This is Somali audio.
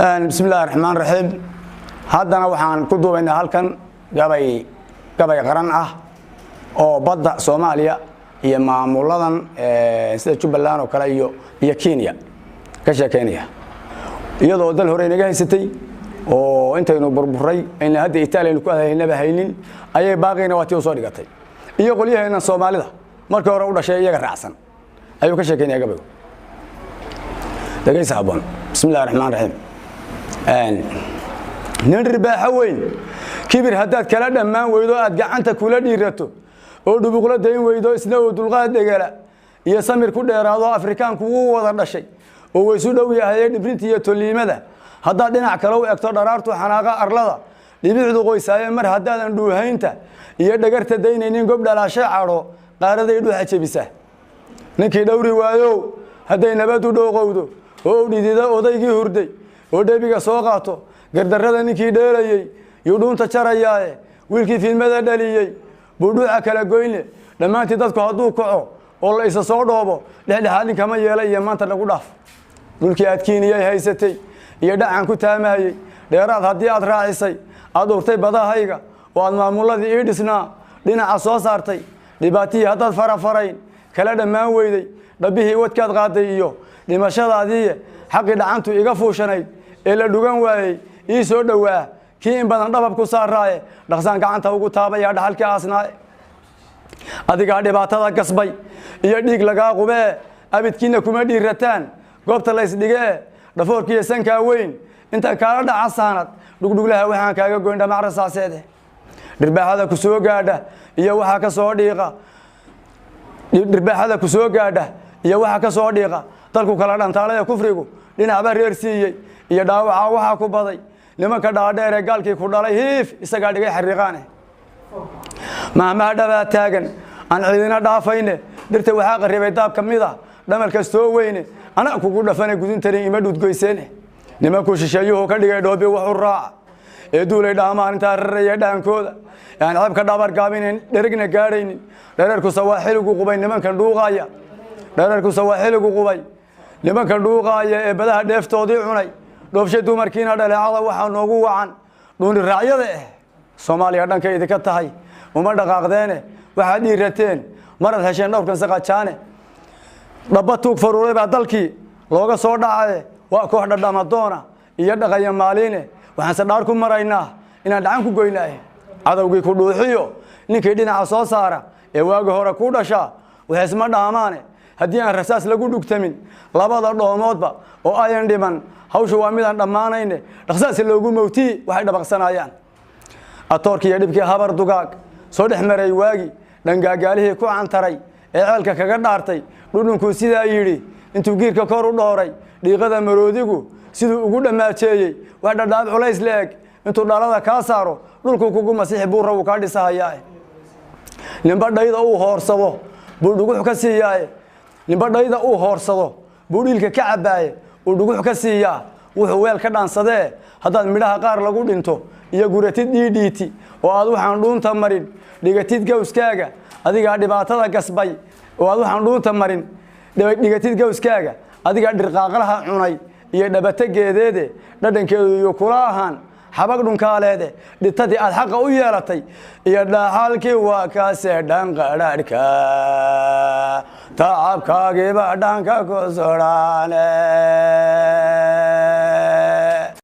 بسم الله الرحمن الرحيم هادنا waxaan ku duubaynaa halkan gabay qaran ah oo badda Soomaaliya iyo maamuladan sida Jubbaland oo kale iyo Kenya ka sheekeynaya iyadoo dal hore inaga haysatay oo intaynu burburay in hadda Italian ku ahaynaba haynin ayay baaqayna waati soo dhigatay iyo qoliyaheena Soomaalida markii hore u dhashay iyaga raacsan ayuu ka sheekeynaya gabay دقيقة صعبان بسم الله الرحمن الرحيم نربح وين كبر هداد كلا دمان ويدو أدقعنت كلا ديرتو أو دبقلا دين ويدو إسنو دلقات دقلا يسمر كل إرادة أفريقيان كوو وضرنا شيء ويسودو يهيد برينتية تولي ماذا هداد دين عكلو أكتر درارتو حناقة أرلدا يبيعدو قويسايا مر هداد ندو هينتا يدقرت دين إنين قبل لا شيء عرو قارد يدو حكي بسه نكي دوري وايو هدين نباتو دو قودو oo dhidida odaygii hurday oo deebiga soo qaato gardarrada ninkii dheelayay yudunta jarayaaye wiilkii fiilmada dhaliyay buudhuuca kala goyne dhamaantii dadku haduu kaco oo la isa soo dhoobo dhexdhexaadin kama yeelay iyo maanta lagu dhaaf dhulkii adkiiniyay haysatay iyo dhacan ku taamayay dheeraad hadii aad raacisay aad urtay badahayga oo aad maamuladii ii dhisnaa dhinaca soo saartay dhibaatii haddaad farafarayn kala dhammaan weyday dhabihii wadkaad qaaday iyo dhimashadaadii xaqi dhacantu iga fuushanayd ee la dhugan waayay ii soo dhawaa kii in badan dhabab ku saaraaye dhaqsan gacanta ugu taabaya dhaxalkii aasnaa adiga dhibaatada gasbay iyo dhiig laga qubee abidkiina kuma dhiirataan goobta la isdhigee dhafoorkii sanka weyn inta kala dhacasanad dhugdhuglaha waxaan kaaga goyn dhamac rasaaseed dhirbaaxada ku soo gaadha iyo waxa ka soo dhiiqa dhirbaaxada ku soo gaadha iyo waxa ka soo dhiiqa dalku kala dhantaalada kufrigu dhinacba reer siiyay iyo dhaawaca waxa ku baday nimanka dhaadheer ee gaalkii ku dhalay hiif isaga dhigay xariiqaan maama dhaba taagan aan ciidina dhaafayne dirta waxa qaribay daab kamida dhamal kasto weyne ana kugu dhafanay gudintani ima dhudgoyseen nimanku shisheeyuhu ka dhigay dhoobi wuxuu raac ee duulay dhaamaan inta raraya dhaankooda aan cabka dhabar gaabinin dherigna gaaraynin dhereerku sawaaxiligu qubay nimankan dhuuqaya dhereerku sawaaxiligu qubay nimanka dhuuqaaya ee badaha dheeftoodii cunay dhoofshay dumarkiina dhaleecada waxa noogu wacan dhuuni raacyada Soomaaliya dhankayda ka tahay uma dhaqaaqdeene waxa dhiirateen marad hesheen dhowrkan saqajaane dhabatuug faruuray baa dalkii looga soo dhacay waa koox dhadhamadoona iyo dhaqaya maaline waxaan sadhaar ku maraynaa inaan dhacan ku goynaahay cadawgii ku dhuuxiyo ninkii dhinaca soo saara ee waaga hore ku dhasha waxa isma dhaamaane haddii aan rasaas lagu dhugtamin labada dhoomoodba oo ayan dhiman hawshu waa mid aan dhamaanayne dhaqsaas loogu mowtii waxay dhabaqsanayaan atoorkii dhibkii habar dugaag soo dhexmaray waagi dhangaagaalihii ku cantaray ee ceelka kaga dhaartay dhudhunku sidaa yiri intuu giirka kor u dhooray dhiiqada maroodigu siduu ugu dhamaaceeyay wax dhadhaab culays leeg intuu dhalada ka saaro dhulku kugu masiix buur uu ka dhisahayaa nimba dhayda uu hoorsado buu dhugu ka siiyay nimbadayda uu hoorsado buudilka ka cabaaye uu dhugux ka siiyaa wuxuu weel ka dhaansadee haddaad midhaha qaar lagu dhinto iyo guratid dhiidhiiti oo aad waxaan dhuunta marin dhigatid gowskaaga adiga dhibaatada gasbay oo aad waxaan dhuunta marin dhigatid gowskaaga adiga dhirqaaqlaha cunay iyo dhabata geedeede dhadhankeedu iyo kula ahaan xabag dhunkaaleede dhitadii aad xaqa u yeelatay iyo dhaxalkii waa ka seedhan qadhaadhka taabkaagiiba dhanka ku sudhaane